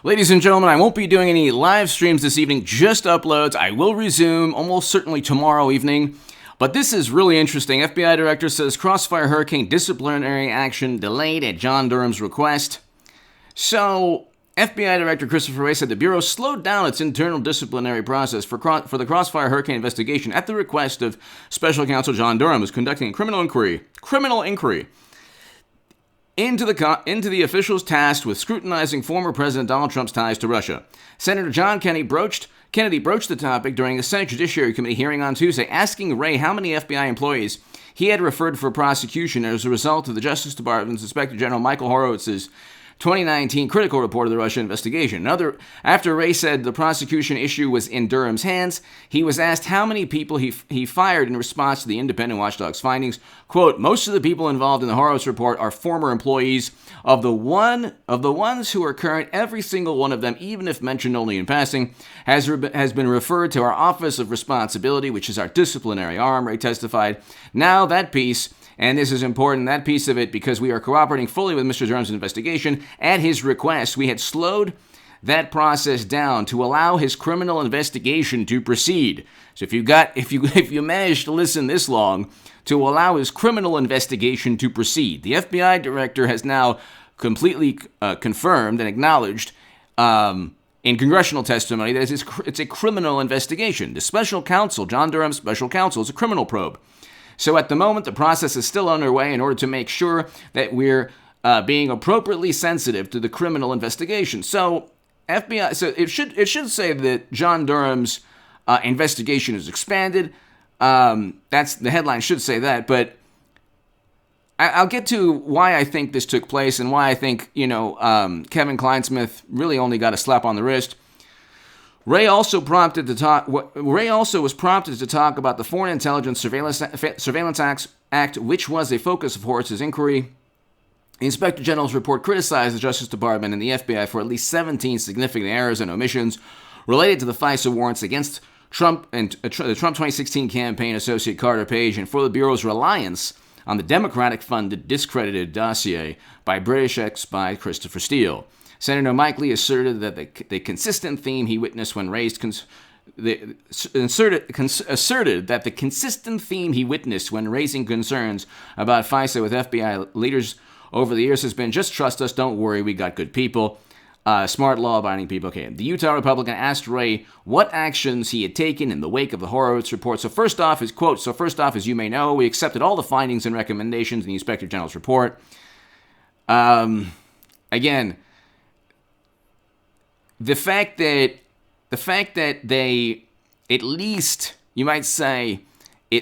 Ladies and gentlemen, I won't be doing any live streams this evening, just uploads. I will resume almost certainly tomorrow evening. But this is really interesting. FBI director says Crossfire Hurricane disciplinary action delayed at John Durham's request. So, FBI Director Christopher Wray said the Bureau slowed down its internal disciplinary process for the Crossfire Hurricane investigation at the request of Special Counsel John Durham, who's conducting a criminal inquiry into the officials tasked with scrutinizing former President Donald Trump's ties to Russia. Senator John Kennedy broached the topic during a Senate Judiciary Committee hearing on Tuesday, asking Wray how many FBI employees he had referred for prosecution as a result of the Justice Department's Inspector General Michael Horowitz's 2019 critical report of the Russia investigation. After Wray said the prosecution issue was in Durham's hands, he was asked how many people he fired in response to the independent watchdog's findings. Quote, most of the people involved in the Horowitz report are former employees. Of the ones who are current, every single one of them, even if mentioned only in passing, has been referred to our Office of Responsibility, which is our disciplinary arm, Wray testified. Now that piece, and this is important, that piece of it, because we are cooperating fully with Mr. Durham's investigation. At his request, we had slowed that process down to allow his criminal investigation to proceed. So if you managed to listen this long, to allow his criminal investigation to proceed. The FBI director has now completely confirmed and acknowledged in congressional testimony that it's a criminal investigation. The special counsel, John Durham's special counsel, is a criminal probe. So at the moment, the process is still underway in order to make sure that we're being appropriately sensitive to the criminal investigation. So FBI, so it should say that John Durham's investigation is expanded. That's the headline should say that, but I'll get to why I think this took place and why I think Kevin Kleinsmith really only got a slap on the wrist. Wray also was prompted to talk about the Foreign Intelligence Surveillance Act, which was a focus of Horowitz's inquiry. The Inspector General's report criticized the Justice Department and the FBI for at least 17 significant errors and omissions related to the FISA warrants against Trump and the Trump 2016 campaign associate Carter Page, and for the Bureau's reliance on the Democratic-funded discredited dossier by British ex-spy Christopher Steele. Senator Mike Lee asserted that the consistent theme he witnessed when raising concerns about FISA with FBI leaders over the years has been, just trust us, don't worry, we got good people, smart law-abiding people. Okay, the Utah Republican asked Wray what actions he had taken in the wake of the Horowitz report. So first off, as you may know, we accepted all the findings and recommendations in the Inspector General's report. Again, the fact that they, at least, you might say,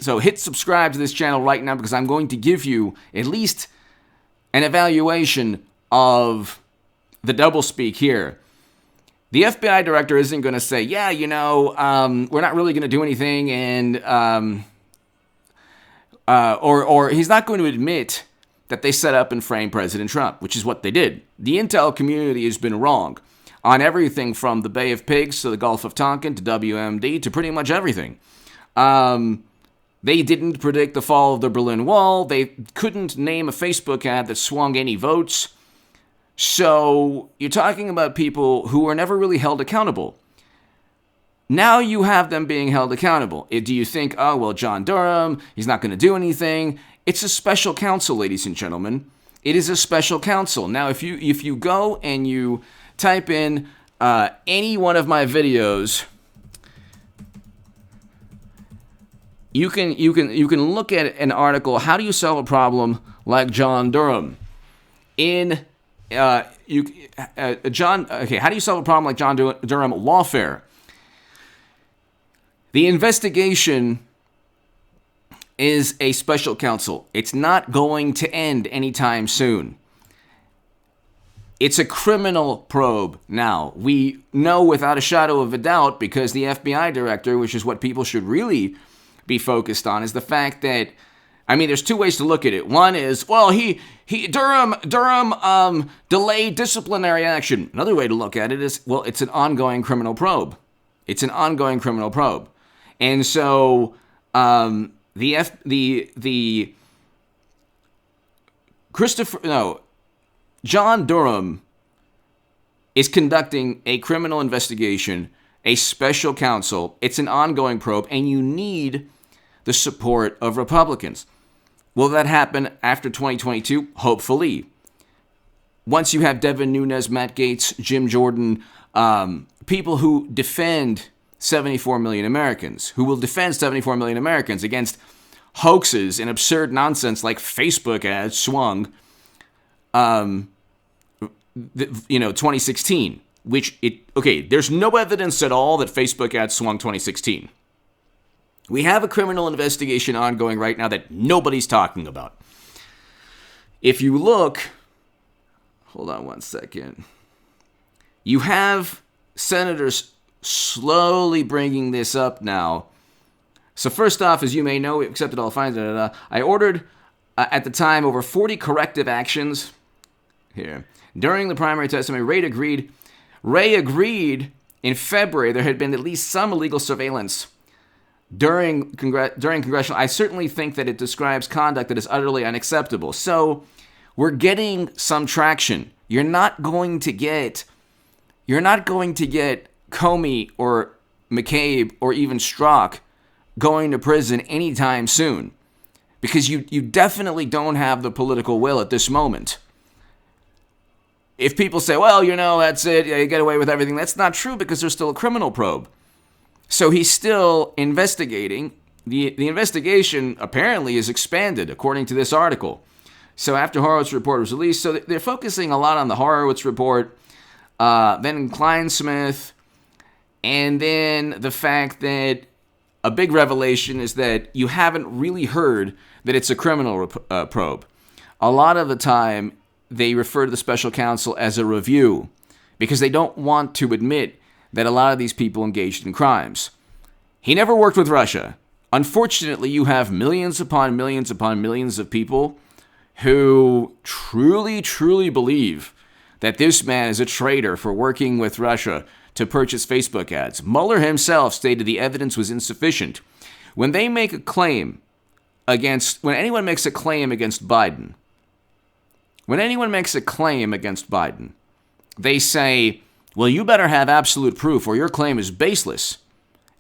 so hit subscribe to this channel right now, because I'm going to give you at least an evaluation of the doublespeak here. The FBI director isn't going to say, we're not really going to do anything, and or he's not going to admit that they set up and framed President Trump, which is what they did. The intel community has been wrong on everything from the Bay of Pigs to the Gulf of Tonkin to WMD to pretty much everything. They didn't predict the fall of the Berlin Wall. They couldn't name a Facebook ad that swung any votes. So you're talking about people who were never really held accountable. Now you have them being held accountable. Do you think, John Durham, he's not going to do anything? It's a special counsel, ladies and gentlemen. It is a special counsel. Now, if you go and you type in any one of my videos, you can look at an article, how do you solve a problem like John Durham? How do you solve a problem like John Durham? Lawfare. The investigation is a special counsel. It's not going to end anytime soon. It's a criminal probe now. We know without a shadow of a doubt, because the FBI director, which is what people should really be focused on, is the fact that, there's two ways to look at it. One is, Durham delayed disciplinary action. Another way to look at it is, it's an ongoing criminal probe. It's an ongoing criminal probe. And so, John Durham is conducting a criminal investigation, a special counsel. It's an ongoing probe, and you need the support of Republicans. Will that happen after 2022? Hopefully. Once you have Devin Nunes, Matt Gaetz, Jim Jordan, people who defend 74 million Americans, who will defend 74 million Americans against hoaxes and absurd nonsense like Facebook ads swung, 2016, there's no evidence at all that Facebook ads swung 2016. We have a criminal investigation ongoing right now that nobody's talking about. If you look, hold on one second. You have senators slowly bringing this up now. So first off, as you may know, we accepted all fines. I ordered, at the time, over 40 corrective actions. Here. During the primary testimony, Ray agreed in February there had been at least some illegal surveillance during congressional. I certainly think that it describes conduct that is utterly unacceptable. So we're getting some traction. You're not going to get Comey or McCabe or even Strzok going to prison anytime soon, because you definitely don't have the political will at this moment. If people say, well, that's it, you get away with everything, that's not true, because there's still a criminal probe. So he's still investigating. The investigation apparently is expanded, according to this article. So after Horowitz's report was released, so they're focusing a lot on the Horowitz report, then Kleinsmith, and then the fact that a big revelation is that you haven't really heard that it's a criminal probe. A lot of the time, they refer to the special counsel as a review because they don't want to admit that a lot of these people engaged in crimes. He never worked with Russia. Unfortunately, you have millions upon millions upon millions of people who truly, truly believe that this man is a traitor for working with Russia to purchase Facebook ads. Mueller himself stated the evidence was insufficient. When anyone makes a claim against Biden, they say, well, you better have absolute proof or your claim is baseless.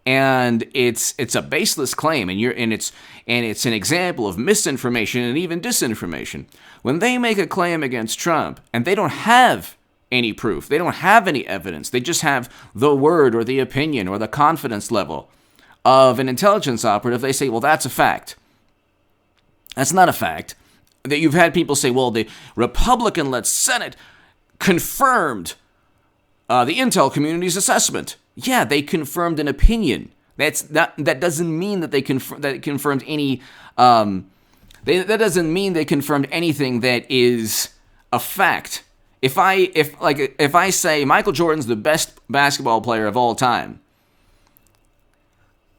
And it's a baseless claim, and it's an example of misinformation and even disinformation. When they make a claim against Trump and they don't have any proof, they don't have any evidence, they just have the word or the opinion or the confidence level of an intelligence operative, they say, well, that's a fact. That's not a fact. That you've had people say, well, the Republican-led Senate confirmed the intel community's assessment. Yeah, they confirmed an opinion. That doesn't mean that they confirmed any. That doesn't mean they confirmed anything that is a fact. If I say Michael Jordan's the best basketball player of all time,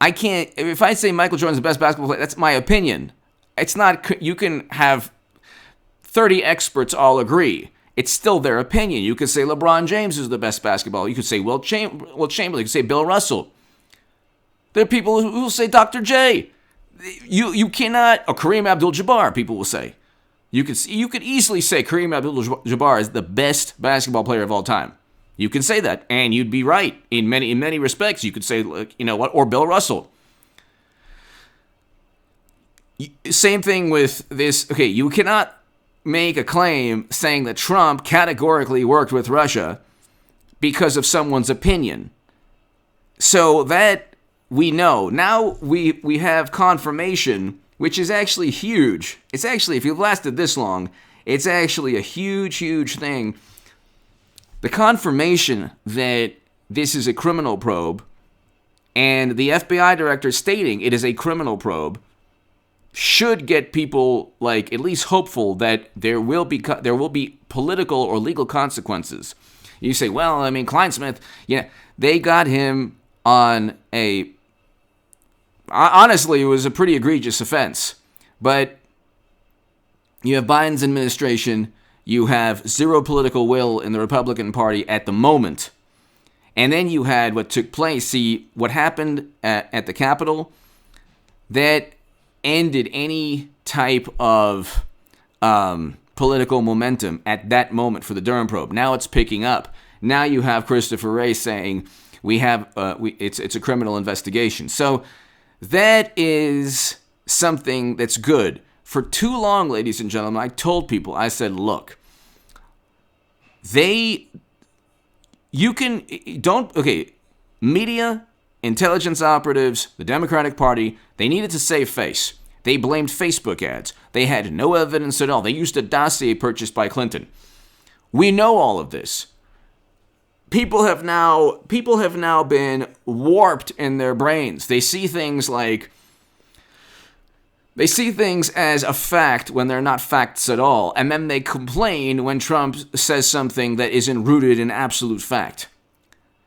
I can't. If I say Michael Jordan's the best basketball player, that's my opinion. It's not. You can have 30 experts all agree. It's still their opinion. You could say LeBron James is the best basketball. You could say Wilt Chamberlain. You could say Bill Russell. There are people who will say Dr. J. You cannot. Or Kareem Abdul-Jabbar, people will say. You could easily say Kareem Abdul-Jabbar is the best basketball player of all time. You can say that, and you'd be right in many respects. You could say, or Bill Russell. Same thing with this. Okay, you cannot make a claim saying that Trump categorically worked with Russia because of someone's opinion. So that we know. Now we have confirmation, which is actually huge. It's actually, if you've lasted this long, it's actually a huge thing. The confirmation that this is a criminal probe, and the FBI director stating it is a criminal probe, should get people at least hopeful that there will be political or legal consequences. You say, well, Kleinsmith, they got him on honestly, it was a pretty egregious offense. But you have Biden's administration, you have zero political will in the Republican Party at the moment. And then you had what took place. See, what happened at the Capitol, that ended any type of political momentum at that moment for the Durham probe. Now it's picking up. Now you have Christopher Wray saying it's a criminal investigation. So that is something that's good. For too long, ladies and gentlemen, I told people, I said, look, media, intelligence operatives, the Democratic Party, they needed to save face. They blamed Facebook ads. They had no evidence at all. They used a dossier purchased by Clinton. We know all of this. People have now been warped in their brains. They see things as a fact when they're not facts at all, and then they complain when Trump says something that isn't rooted in absolute fact.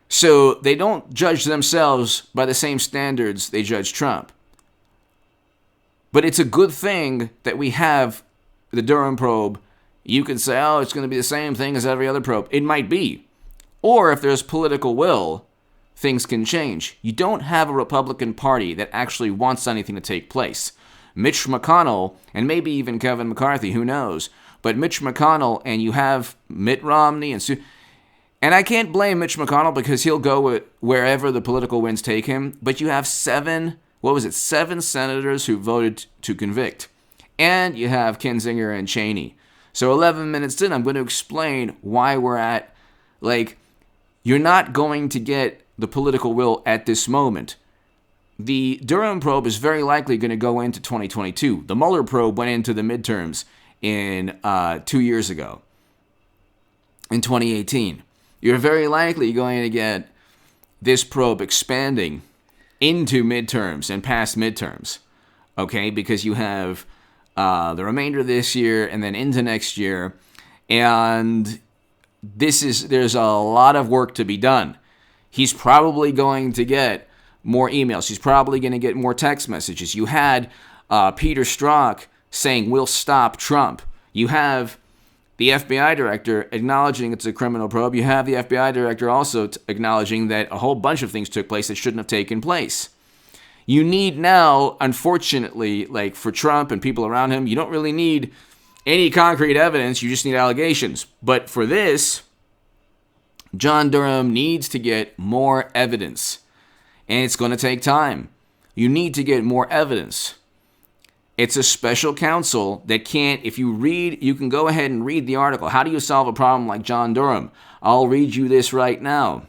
So they don't judge themselves by the same standards they judge Trump. But it's a good thing that we have the Durham probe. You can say, oh, it's going to be the same thing as every other probe. It might be. Or if there's political will, things can change. You don't have a Republican Party that actually wants anything to take place. Mitch McConnell, and maybe even Kevin McCarthy, who knows, but Mitch McConnell, and you have Mitt Romney, and I can't blame Mitch McConnell because he'll go wherever the political winds take him, but you have seven senators who voted to convict, and you have Kinzinger and Cheney. So 11 minutes in, I'm going to explain why we're at, you're not going to get the political will at this moment. The Durham probe is very likely going to go into 2022. The Mueller probe went into the midterms in 2 years ago, in 2018. You're very likely going to get this probe expanding into midterms and past midterms, okay? Because you have the remainder of this year and then into next year, and there's a lot of work to be done. He's probably going to get more emails. He's probably going to get more text messages. You had Peter Strzok saying, we'll stop Trump. You have the FBI director acknowledging it's a criminal probe. You have the FBI director also acknowledging that a whole bunch of things took place that shouldn't have taken place. You need now, unfortunately, for Trump and people around him, you don't really need any concrete evidence. You just need allegations. But for this, John Durham needs to get more evidence. And it's going to take time. You need to get more evidence. It's a special counsel that can't, if you read, you can go ahead and read the article. How do you solve a problem like John Durham? I'll read you this right now.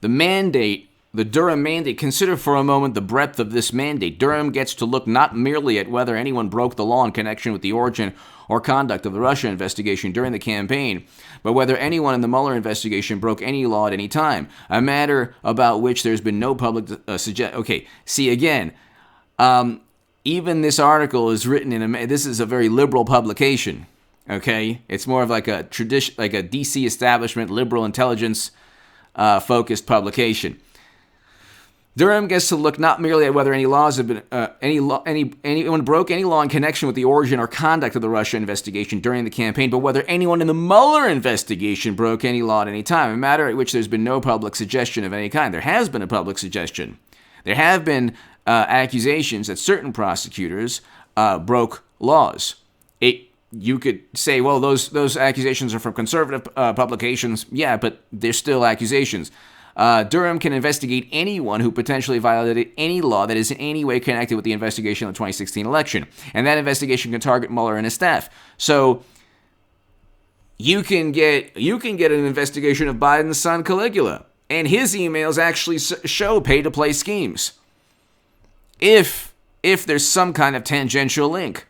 The mandate, the Durham mandate, consider for a moment the breadth of this mandate. Durham gets to look not merely at whether anyone broke the law in connection with the origin or conduct of the Russia investigation during the campaign, but whether anyone in the Mueller investigation broke any law at any time, a matter about which there's been no public suggestion. Okay, see again, even this article is written this is a very liberal publication, okay? It's more of like a tradition, like a DC establishment, liberal intelligence focused publication. Durham gets to look not merely at whether any laws have been anyone broke any law in connection with the origin or conduct of the Russia investigation during the campaign, but whether anyone in the Mueller investigation broke any law at any time, a matter at which there's been no public suggestion of any kind. There has been a public suggestion. There have been accusations that certain prosecutors broke laws. You could say, well, those accusations are from conservative publications. Yeah, but they're still accusations. Durham can investigate anyone who potentially violated any law that is in any way connected with the investigation of the 2016 election. And that investigation can target Mueller and his staff. So you can get an investigation of Biden's son Caligula. And his emails actually show pay-to-play schemes. If there's some kind of tangential link.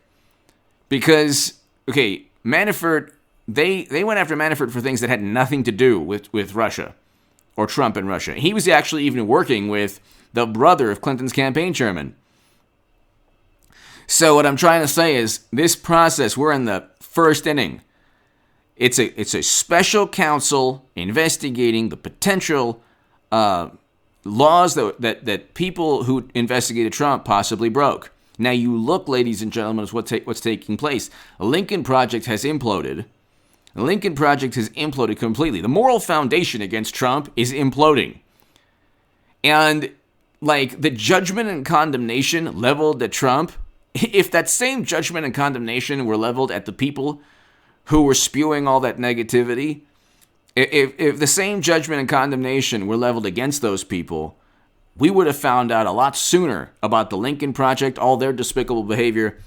Because, okay, Manafort, they went after Manafort for things that had nothing to do with Russia. Or Trump and Russia. He was actually even working with the brother of Clinton's campaign chairman. So what I'm trying to say is, this process, we're in the first inning. It's a special counsel investigating the potential laws that people who investigated Trump possibly broke. Now you look, ladies and gentlemen, at what's taking place. The Lincoln Project has imploded. The Lincoln Project has imploded completely. The moral foundation against Trump is imploding. And, the judgment and condemnation leveled at Trump, if that same judgment and condemnation were leveled at the people who were spewing all that negativity, If the same judgment and condemnation were leveled against those people, we would have found out a lot sooner about the Lincoln Project, all their despicable behavior.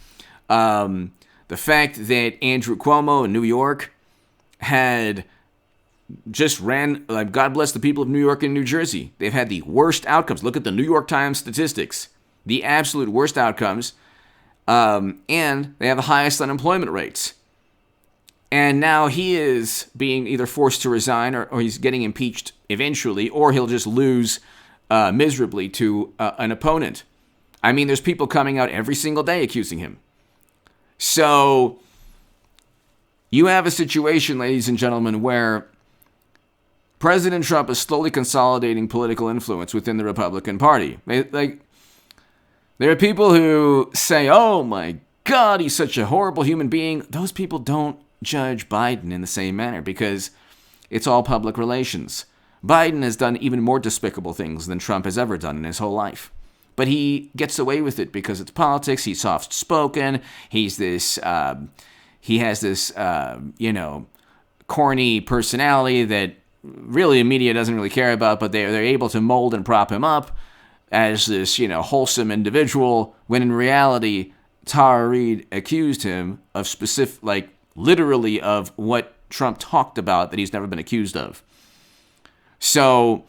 The fact that Andrew Cuomo in New York had just ran, like, God bless the people of New York and New Jersey. They've had the worst outcomes. Look at the New York Times statistics. The absolute worst outcomes. And they have the highest unemployment rates. And now he is being either forced to resign or he's getting impeached eventually, or he'll just lose miserably to an opponent. I mean, there's people coming out every single day accusing him. So you have a situation, ladies and gentlemen, where President Trump is slowly consolidating political influence within the Republican Party. There are people who say, oh my God, he's such a horrible human being. Those people don't judge Biden in the same manner because it's all public relations. Biden has done even more despicable things than Trump has ever done in his whole life. But he gets away with it because it's politics. He's soft-spoken. He has this, corny personality that really the media doesn't really care about, but they're able to mold and prop him up as this, wholesome individual, when in reality, Tara Reade accused him of literally of what Trump talked about that he's never been accused of. So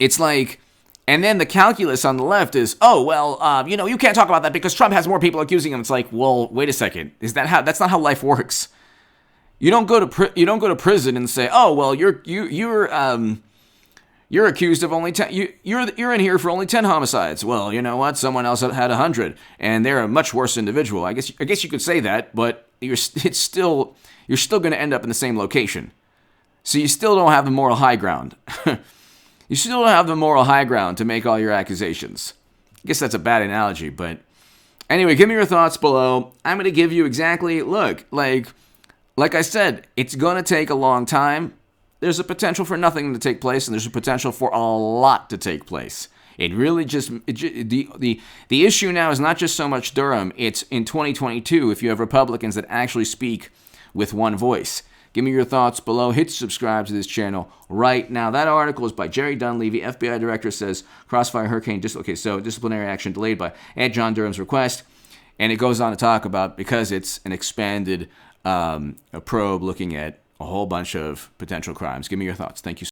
it's like, and then the calculus on the left is, you can't talk about that because Trump has more people accusing him. It's like, well, wait a second, that's not how life works. You don't go to prison and say, oh well, you're accused of only 10. You're in here for only 10 homicides. Well, you know what? Someone else had 100, and they're a much worse individual. I guess you could say that, but you're still going to end up in the same location. So you still don't have the moral high ground. You still don't have the moral high ground to make all your accusations. I guess that's a bad analogy, but anyway, give me your thoughts below. I'm going to give you exactly, like I said, it's going to take a long time. There's a potential for nothing to take place, and there's a potential for a lot to take place. It really the issue now is not just so much Durham. It's in 2022 if you have Republicans that actually speak with one voice. Give me your thoughts below. Hit subscribe to this channel right now. That article is by Jerry Dunleavy. FBI director says Crossfire Hurricane. Disciplinary action delayed by Ed John Durham's request. And it goes on to talk about, because it's an expanded a probe looking at a whole bunch of potential crimes. Give me your thoughts. Thank you.